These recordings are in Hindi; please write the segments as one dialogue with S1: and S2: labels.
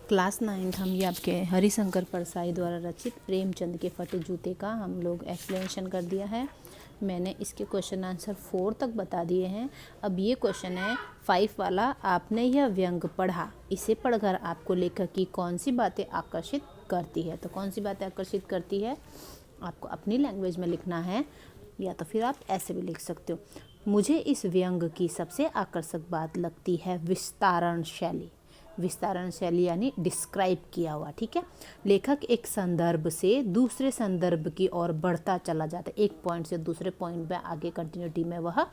S1: क्लास 9th हम ये आपके हरिशंकर परसाई द्वारा रचित प्रेमचंद के फटे जूते का हम लोग एक्सप्लेनेशन कर दिया है। मैंने इसके क्वेश्चन आंसर 4 तक बता दिए हैं। अब ये क्वेश्चन है 5 वाला, आपने यह व्यंग पढ़ा, इसे पढ़कर आपको लेखक की कौन सी बातें आकर्षित करती है। तो कौन सी बातें आकर्षित करती है आपको अपनी लैंग्वेज में लिखना है, या तो फिर आप ऐसे भी लिख सकते हो। मुझे इस व्यंग की सबसे आकर्षक बात लगती है विस्तारण शैली। विस्तारण शैली यानी डिस्क्राइब किया हुआ, ठीक है। लेखक एक संदर्भ से दूसरे संदर्भ की ओर बढ़ता चला जाता है, एक पॉइंट से दूसरे पॉइंट में आगे कंटिन्यूटी में वह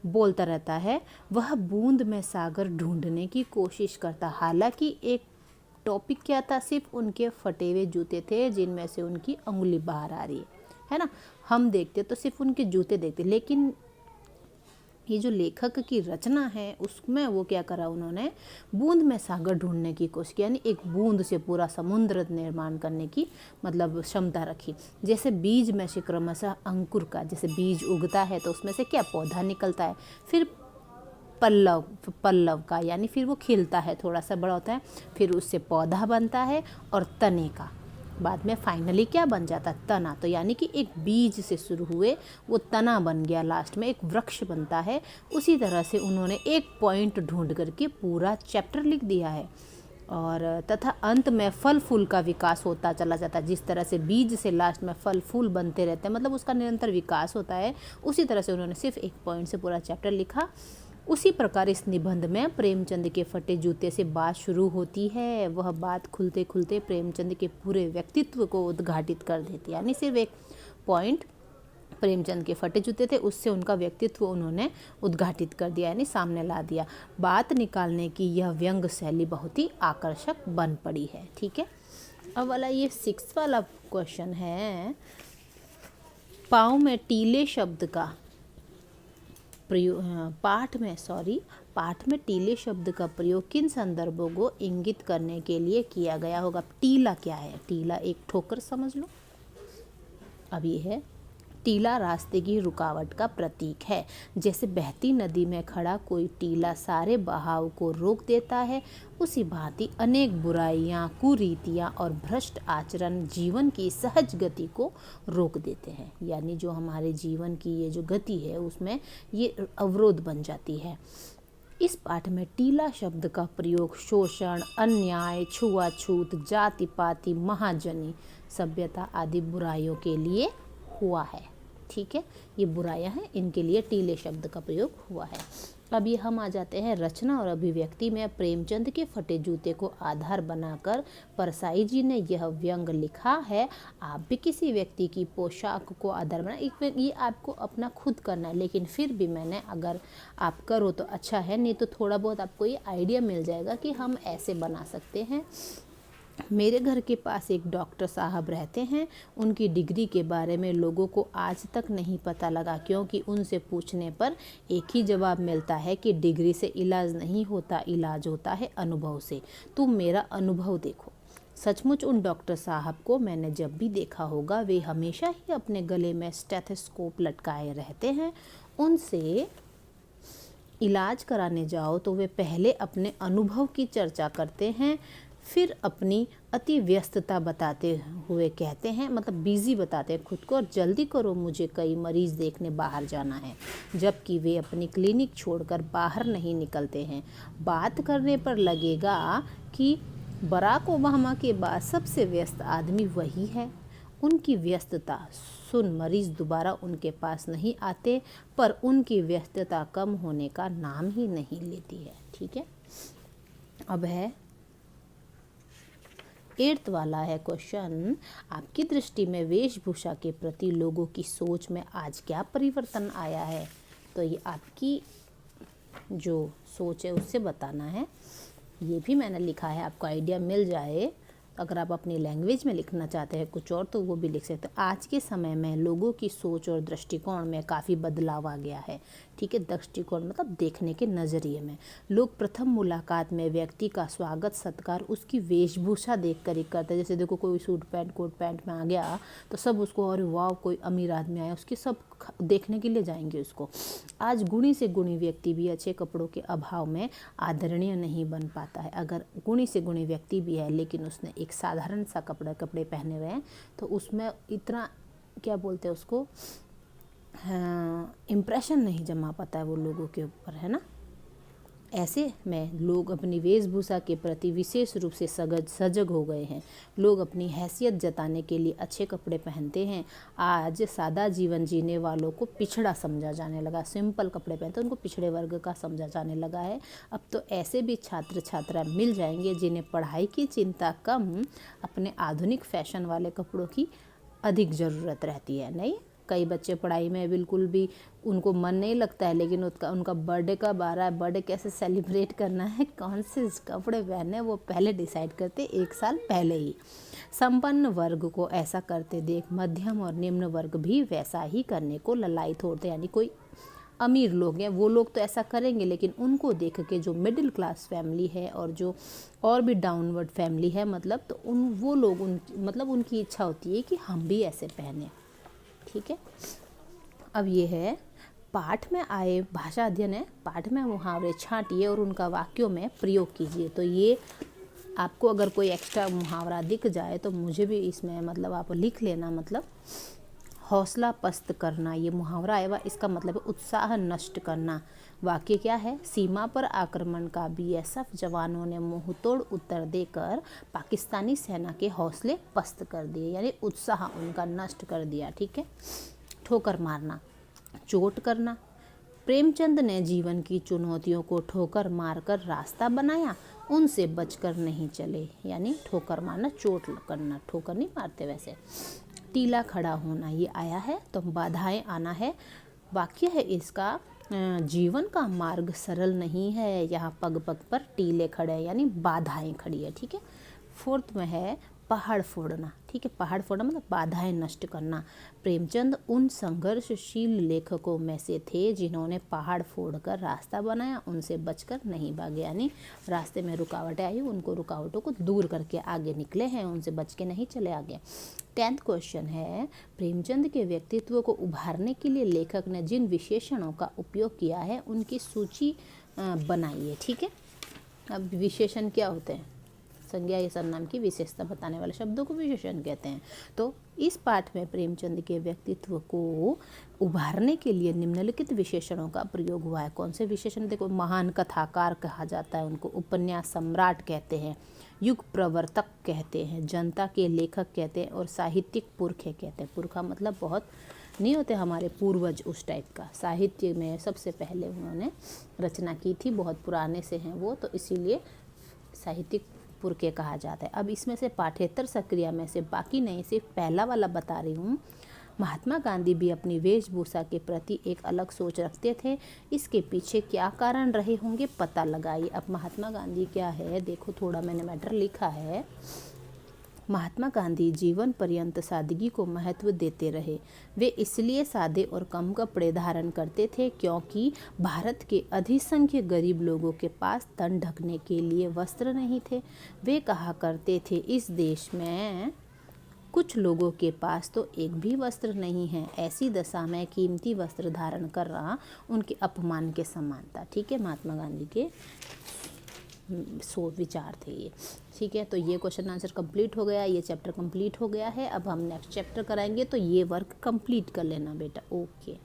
S1: बोलता रहता है। वह बूंद में सागर ढूंढने की कोशिश करता। हालांकि एक टॉपिक क्या था, सिर्फ उनके फटे हुए जूते थे जिनमें से उनकी अंगुली बाहर आ रही है ना। हम देखते तो सिर्फ उनके जूते देखते, लेकिन ये जो लेखक की रचना है उसमें वो क्या करा, उन्होंने बूंद में सागर ढूंढने की कोशिश की, यानी एक बूंद से पूरा समुद्र निर्माण करने की मतलब क्षमता रखी। जैसे बीज में से क्रमशः अंकुर का, जैसे बीज उगता है तो उसमें से क्या पौधा निकलता है, फिर पल्लव का यानी फिर वो खिलता है, थोड़ा सा बड़ा होता है, फिर उससे पौधा बनता है और तने का बाद में फाइनली क्या बन जाता है, तना। तो यानी कि एक बीज से शुरू हुए वो तना बन गया, लास्ट में एक वृक्ष बनता है। उसी तरह से उन्होंने एक पॉइंट ढूंढ करके पूरा चैप्टर लिख दिया है। और तथा अंत में फल फूल का विकास होता चला जाता है। जिस तरह से बीज से लास्ट में फल फूल बनते रहते हैं, मतलब उसका निरंतर विकास होता है, उसी तरह से उन्होंने सिर्फ एक पॉइंट से पूरा चैप्टर लिखा। उसी प्रकार इस निबंध में प्रेमचंद के फटे जूते से बात शुरू होती है। वह बात खुलते खुलते प्रेमचंद के पूरे व्यक्तित्व को उद्घाटित कर देती है, यानी सिर्फ एक पॉइंट प्रेमचंद के फटे जूते थे, उससे उनका व्यक्तित्व उन्होंने उद्घाटित कर दिया, यानी सामने ला दिया। बात निकालने की यह व्यंग शैली बहुत ही आकर्षक बन पड़ी है, ठीक है। अब वाला ये 6 वाला क्वेश्चन है, पाँव में टीले शब्द का प्रयोग, पाठ में टीले शब्द का प्रयोग किन संदर्भों को इंगित करने के लिए किया गया होगा। टीला क्या है, टीला एक ठोकर समझ लो। अब ये है, टीला रास्ते की रुकावट का प्रतीक है। जैसे बहती नदी में खड़ा कोई टीला सारे बहाव को रोक देता है, उसी भांति अनेक बुराइयां, कुरीतियां और भ्रष्ट आचरण जीवन की सहज गति को रोक देते हैं। यानी जो हमारे जीवन की ये जो गति है उसमें ये अवरोध बन जाती है। इस पाठ में टीला शब्द का प्रयोग शोषण, अन्याय, छुआछूत, जाति पाति, महाजनी, सभ्यता आदि बुराइयों के लिए हुआ है, ठीक है। ये बुराइयां हैं, इनके लिए टीले शब्द का प्रयोग हुआ है। अब ये हम आ जाते हैं रचना और अभिव्यक्ति में। प्रेमचंद के फटे जूते को आधार बनाकर परसाई जी ने यह व्यंग लिखा है। आप भी किसी व्यक्ति की पोशाक को आधार बना, ये आपको अपना खुद करना है, लेकिन फिर भी मैंने, अगर आप करो तो अच्छा है, नहीं तो थोड़ा बहुत आपको ये आइडिया मिल जाएगा कि हम ऐसे बना सकते हैं। मेरे घर के पास एक डॉक्टर साहब रहते हैं। उनकी डिग्री के बारे में लोगों को आज तक नहीं पता लगा, क्योंकि उनसे पूछने पर एक ही जवाब मिलता है कि डिग्री से इलाज नहीं होता, इलाज होता है अनुभव से। तुम मेरा अनुभव देखो। सचमुच उन डॉक्टर साहब को मैंने जब भी देखा होगा, वे हमेशा ही अपने गले में स्टेथोस्कोप लटकाए रहते हैं। उनसे इलाज कराने जाओ तो वे पहले अपने अनुभव की चर्चा करते हैं, फिर अपनी अति व्यस्तता बताते हुए कहते हैं, मतलब बिजी बताते हैं खुद को, और जल्दी करो मुझे कई मरीज देखने बाहर जाना है, जबकि वे अपनी क्लिनिक छोड़कर बाहर नहीं निकलते हैं। बात करने पर लगेगा कि बराक ओबामा के बाद सबसे व्यस्त आदमी वही है। उनकी व्यस्तता सुन मरीज दोबारा उनके पास नहीं आते, पर उनकी व्यस्तता कम होने का नाम ही नहीं लेती है, ठीक है। अब है 8th वाला है क्वेश्चन, आपकी दृष्टि में वेशभूषा के प्रति लोगों की सोच में आज क्या परिवर्तन आया है। तो ये आपकी जो सोच है उससे बताना है। ये भी मैंने लिखा है, आपको आइडिया मिल जाए अगर आप अपनी लैंग्वेज में लिखना चाहते हैं कुछ और तो वो भी लिख सकते हैं। आज के समय में लोगों की सोच और दृष्टिकोण में काफ़ी बदलाव आ गया है, ठीक है। दृष्टिकोण मतलब देखने के नज़रिए में। लोग प्रथम मुलाकात में व्यक्ति का स्वागत सत्कार उसकी वेशभूषा देख कर ही करते हैं। जैसे देखो कोई सूट पैंट कोट पैंट में आ गया तो सब उसको, अरे वाह कोई अमीर आदमी आया, उसकी सब देखने के लिए जाएंगे उसको। आज गुणी से गुणी व्यक्ति भी अच्छे कपड़ों के अभाव में आदरणीय नहीं बन पाता है। अगर गुणी से गुणी व्यक्ति भी है लेकिन उसने एक साधारण सा कपड़े पहने हुए हैं तो उसमें इतना क्या बोलते हैं उसको, इम्प्रेशन नहीं जमा पाता है वो लोगों के ऊपर, है ना। ऐसे में लोग अपनी वेशभूषा के प्रति विशेष रूप से सजग हो गए हैं। लोग अपनी हैसियत जताने के लिए अच्छे कपड़े पहनते हैं। आज सादा जीवन जीने वालों को पिछड़ा समझा जाने लगा। सिंपल कपड़े पहनते उनको पिछड़े वर्ग का समझा जाने लगा है। अब तो ऐसे भी छात्र छात्रा मिल जाएंगे जिन्हें पढ़ाई की चिंता कम, अपने आधुनिक फैशन वाले कपड़ों की अधिक ज़रूरत रहती है। नहीं, कई बच्चे पढ़ाई में बिल्कुल भी उनको मन नहीं लगता है, लेकिन उनका बर्थडे कब आ रहा है, बर्थडे कैसे सेलिब्रेट करना है, कौन से कपड़े पहनने वो पहले डिसाइड करते 1 साल पहले ही। संपन्न वर्ग को ऐसा करते देख मध्यम और निम्न वर्ग भी वैसा ही करने को ललायत होते। यानी कोई अमीर लोग हैं वो लोग तो ऐसा करेंगे, लेकिन उनको देख के जो मिडिल क्लास फैमिली है और जो और भी डाउनवर्ड फैमिली है मतलब, तो वो लोग उनकी इच्छा होती है कि हम भी ऐसे पहने, ठीक है। अब ये है पाठ में आए भाषा अध्ययन है। पाठ में मुहावरे छांटिए और उनका वाक्यों में प्रयोग कीजिए। तो ये आपको अगर कोई एक्स्ट्रा मुहावरा दिख जाए तो मुझे भी इसमें मतलब आप लिख लेना। मतलब हौसला पस्त करना, ये मुहावरा आएगा, इसका मतलब है उत्साह नष्ट करना। वाक्य क्या है, सीमा पर आक्रमण का बीएसएफ जवानों ने मुंहतोड़ उत्तर देकर पाकिस्तानी सेना के हौसले पस्त कर दिए, यानी उत्साह उनका नष्ट कर दिया, ठीक है। ठोकर मारना, चोट करना। प्रेमचंद ने जीवन की चुनौतियों को ठोकर मारकर रास्ता बनाया, उनसे बचकर नहीं चले। यानी ठोकर मारना, चोट करना, ठोकर नहीं मारते वैसे। टीला खड़ा होना, ये आया है तो बाधाएं आना है। वाक्य है इसका, जीवन का मार्ग सरल नहीं है, यहाँ पग पग पर टीले खड़े हैं, यानी बाधाएं खड़ी है, ठीक है। 4th में है पहाड़ फोड़ना, ठीक है। पहाड़ फोड़ना मतलब बाधाएं नष्ट करना। प्रेमचंद उन संघर्षशील लेखकों में से थे जिन्होंने पहाड़ फोड़कर रास्ता बनाया, उनसे बचकर नहीं भागे। यानी रास्ते में रुकावटें आई, उनको रुकावटों को दूर करके आगे निकले हैं, उनसे बच के नहीं चले आगे। 10th क्वेश्चन है, प्रेमचंद के व्यक्तित्व को उभारने के लिए लेखक ने जिन विशेषणों का उपयोग किया है उनकी सूची बनाइए, ठीक है। अब विशेषण क्या होते हैं, संज्ञा या सर्वनाम की विशेषता बताने वाले शब्दों को विशेषण कहते हैं। तो इस पाठ में प्रेमचंद के व्यक्तित्व को उभारने के लिए निम्नलिखित विशेषणों का प्रयोग हुआ है। कौन से विशेषण, देखो महान कथाकार कहा जाता है उनको, उपन्यास सम्राट कहते हैं, युग प्रवर्तक कहते हैं, जनता के लेखक कहते हैं और साहित्यिक पुरखे कहते हैं। पुरखा मतलब बहुत नहीं होते हमारे पूर्वज, उस टाइप का। साहित्य में सबसे पहले उन्होंने रचना की थी, बहुत पुराने से हैं वो, तो इसीलिए साहित्यिक पुरखे कहा जाता है। अब इसमें से पाठ्येतर सक्रिया में से बाकी नहीं, सिर्फ पहला वाला बता रही हूँ। महात्मा गांधी भी अपनी वेशभूषा के प्रति एक अलग सोच रखते थे। इसके पीछे क्या कारण रहे होंगे पता लगाइए। अब महात्मा गांधी क्या है, देखो थोड़ा मैंने मैटर लिखा है। महात्मा गांधी जीवन पर्यंत सादगी को महत्व देते रहे। वे इसलिए सादे और कम कपड़े धारण करते थे क्योंकि भारत के अधिसंख्य गरीब लोगों के पास तन ढकने के लिए वस्त्र नहीं थे। वे कहा करते थे, इस देश में कुछ लोगों के पास तो एक भी वस्त्र नहीं है, ऐसी दशा में कीमती वस्त्र धारण करना उनके अपमान के समान था, ठीक है। महात्मा गांधी के विचार थे ये, ठीक है। तो ये क्वेश्चन आंसर कंप्लीट हो गया, ये चैप्टर कंप्लीट हो गया है। अब हम नेक्स्ट चैप्टर कराएंगे, तो ये वर्क कंप्लीट कर लेना बेटा, ओके।